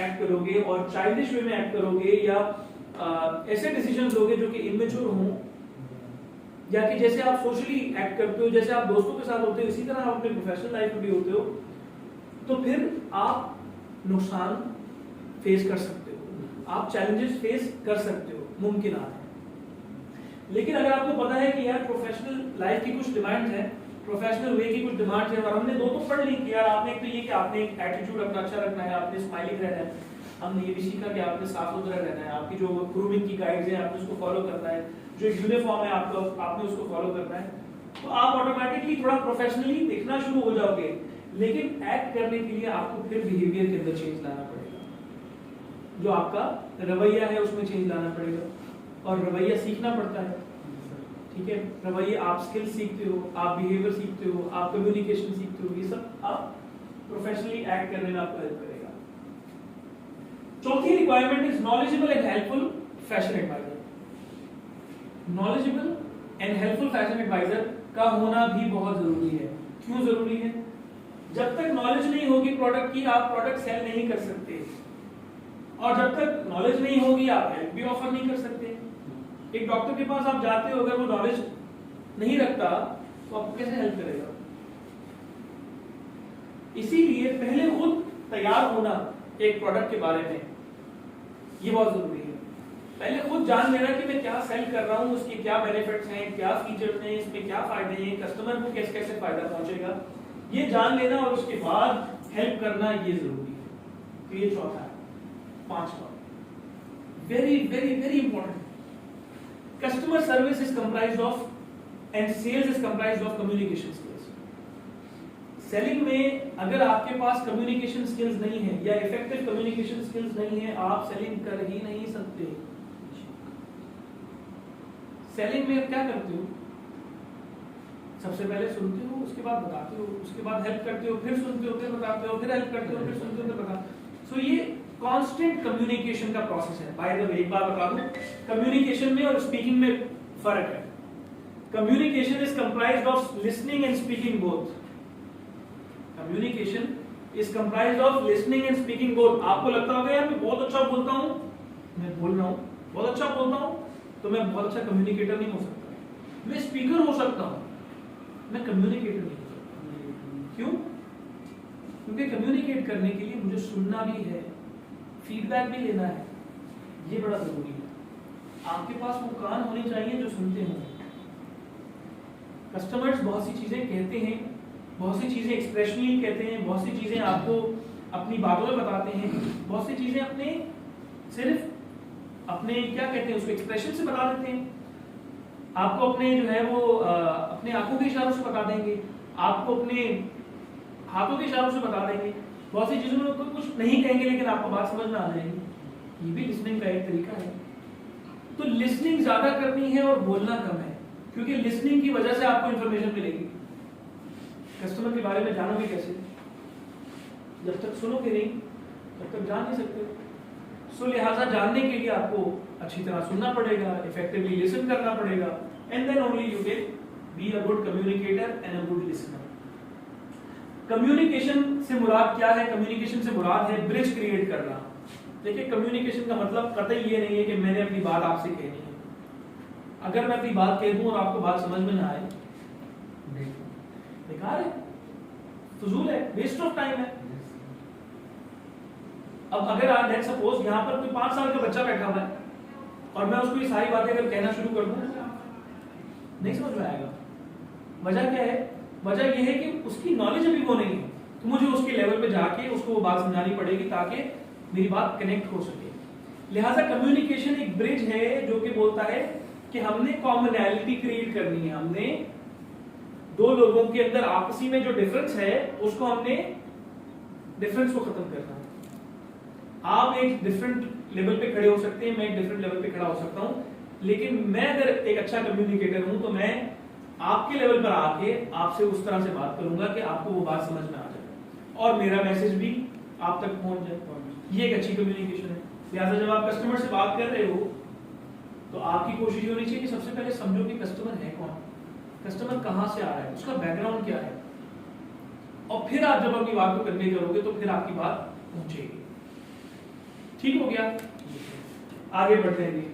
Act करोगे और childish वे में एक्ट करोगे या ऐसे डिसीजन लोगे जो कि इमेच्योर हों, या कि जैसे आप सोशली एक्ट करते हो, जैसे आप दोस्तों के साथ होते हो, इसी तरह आप अपने प्रोफेशनल लाइफ में भी होते हो, तो फिर आप नुकसान फेस कर सकते हो, आप चैलेंजेस फेस कर सकते हो, मुमकिन है। लेकिन अगर आपको पता है कि यार प्रोफेशनल लाइफ की कुछ डिमांड है, प्रोफेशनल वे की कुछ डिमांड है, और हमने दो तो पढ़ ली कि यार आपने एक तो ये कि आपने एक एटीट्यूड अपना अच्छा रखना है, आपने स्माइलिंग रहना है, हमने ये भी सीखा कि आपने साफ सुथरा रहना है, आपकी जो ग्रूमिंग की गाइड्स हैं आपने उसको फॉलो करना है, जो यूनिफॉर्म है आपका आपने उसको फॉलो करना है, तो आप ऑटोमेटिकली थोड़ा प्रोफेशनली दिखना शुरू हो जाओगे। लेकिन एक्ट करने के लिए आपको फिर बिहेवियर के अंदर चेंज लाना पड़ेगा, जो आपका रवैया है उसमें चेंज लाना पड़ेगा, और रवैया सीखना पड़ता है, ठीक है। रवैया आप स्किल सीखते हो, आप बिहेवियर सीखते हो, आप कम्युनिकेशन सीखते हो, ये सब आप प्रोफेशनली एक्ट करने में आपको हेल्प करेगा। चौथी requirement is knowledgeable and helpful fashion advisor. Knowledgeable and helpful fashion advisor का होना भी बहुत जरूरी है। क्यों जरूरी है? जब तक नॉलेज नहीं होगी प्रोडक्ट की, आप प्रोडक्ट सेल नहीं कर सकते, और जब तक नॉलेज नहीं होगी आप हेल्प भी ऑफर नहीं कर सकते। एक डॉक्टर के पास आप जाते हो, अगर वो नॉलेज नहीं रखता तो आपको कैसे हेल्प करेगा? इसीलिए पहले खुद तैयार होना एक प्रोडक्ट के बारे में, ये बहुत जरूरी है। पहले खुद जान लेना कि मैं क्या सेल कर रहा हूं, उसके क्या बेनिफिट्स हैं, क्या फीचर्स हैं, इसमें क्या फायदे हैं, कस्टमर को कैसे कैसे फायदा पहुंचेगा, ये जान लेना, और उसके बाद हेल्प करना, ये जरूरी है। तो ये चौथा है। पांचवा, very very very important, customer service is comprised of and sales is comprised of communication skills. Selling में अगर आपके पास कम्युनिकेशन स्किल्स नहीं है या इफेक्टिव कम्युनिकेशन स्किल्स नहीं है, आप सेलिंग कर ही नहीं सकते। सेलिंग में आप क्या करते हो? सबसे पहले सुनते हो, उसके बाद बताते हो, उसके बाद हेल्प करते हो, फिर सुनते हो, फिर बताते हो, फिर हेल्प करते हो, फिर सुनते हो, फिर बताते हो। सो ये कांस्टेंट कम्युनिकेशन का प्रोसेस है। बाय द वे एक बात बता दूं, कम्युनिकेशन में और स्पीकिंग में फर्क है। Communication is comprised of listening and speaking both. Communication is comprised of listening and speaking both. आपको लगता होगा यार मैं बहुत अच्छा बोलता हूं, मैं बोल रहा हूं, बहुत अच्छा बोलता हूं, तो मैं बहुत अच्छा कम्युनिकेटर नहीं हो सकता। मैं स्पीकर हो सकता हूं, मैं कम्युनिकेटर नहीं हो सकता। क्यों? क्योंकि कम्युनिकेट करने के लिए मुझे सुनना भी है, फीडबैक भी लेना है, ये बड़ा जरूरी है। आपके पास वो कान होने चाहिए जो सुनते हों। कस्टमर्स बहुत सी चीजें कहते हैं, बहुत सी चीजें एक्सप्रेशनली कहते हैं, बहुत सी चीजें आपको अपनी बातों में बताते हैं, बहुत सी चीजें अपने सिर्फ अपने क्या कहते हैं उसको एक्सप्रेशन से बता देते हैं। आपको अपने जो है वो अपने आंखों के इशारों से बता देंगे, आपको अपने हाथों के इशारों से बता देंगे, बहुत सी चीजों में कुछ नहीं कहेंगे लेकिन आपको बात समझ में आ जाएगी। ये भी लिसनिंग का एक तरीका है। तो लिसनिंग ज्यादा करनी है और बोलना कम है, क्योंकि लिसनिंग की वजह से आपको इंफॉर्मेशन मिलेगी। कस्टमर के बारे में जानोगे कैसे? जब तक सुनोगे नहीं तब तक जान नहीं सकते। सो लिहाजा जानने के लिए आपको अच्छी तरह सुनना पड़ेगा, इफेक्टिवली लिसन करना पड़ेगा, and then only you can be a good communicator and a good listener. Communication से मुराद क्या है? कम्युनिकेशन से मुराद है ब्रिज क्रिएट करना। देखिए, कम्युनिकेशन का मतलब कतई ये नहीं है कि मैंने अपनी बात आपसे कहनी है। अगर मैं अपनी बात कह दूं और आपको बात समझ में ना आए, बेकार है, फजूल है, वेस्ट ऑफ टाइम है। अब अगर आप लेट्स सपोज यहाँ पर कोई 5 साल का बच्चा बैठा हुआ है और मैं उसको ये सारी बातें अगर कहना शुरू कर दूं, नहीं समझ में आएगा। वजह क्या है? वजह यह है कि उसकी नॉलेज अभी वो नहीं है, तो मुझे उसके लेवल पे जाके उसको वो बात समझानी पड़ेगी ताकि मेरी बात कनेक्ट हो सके। लिहाजा कम्युनिकेशन एक ब्रिज है जो कि बोलता है कि हमने कॉमनैलिटी क्रिएट करनी है, हमने दो लोगों के अंदर आपसी में जो डिफरेंस है उसको हमने डिफरेंस को खत्म करना है। आप एक डिफरेंट लेवल पे खड़े हो सकते हैं, मैं एक डिफरेंट लेवल पे खड़ा हो सकता हूं, लेकिन मैं अगर एक अच्छा कम्युनिकेटर हूं तो मैं आपके लेवल पर आके आपसे उस तरह से बात करूंगा कि आपको वो बात समझ में आ जाए और मेरा मैसेज भी आप तक पहुंच जाए। ये एक अच्छी कम्युनिकेशन है। लिहाजा जब आप कस्टमर से बात कर रहे हो तो आपकी कोशिश होनी चाहिए कि सबसे पहले समझो कि कस्टमर है कौन, कस्टमर कहां से आ रहा है, उसका बैकग्राउंड क्या है, और फिर आप जब अपनी बात को कन्वे करोगे तो फिर आपकी बात पहुंचेगी। ठीक हो गया, आगे बढ़ते हैं जी।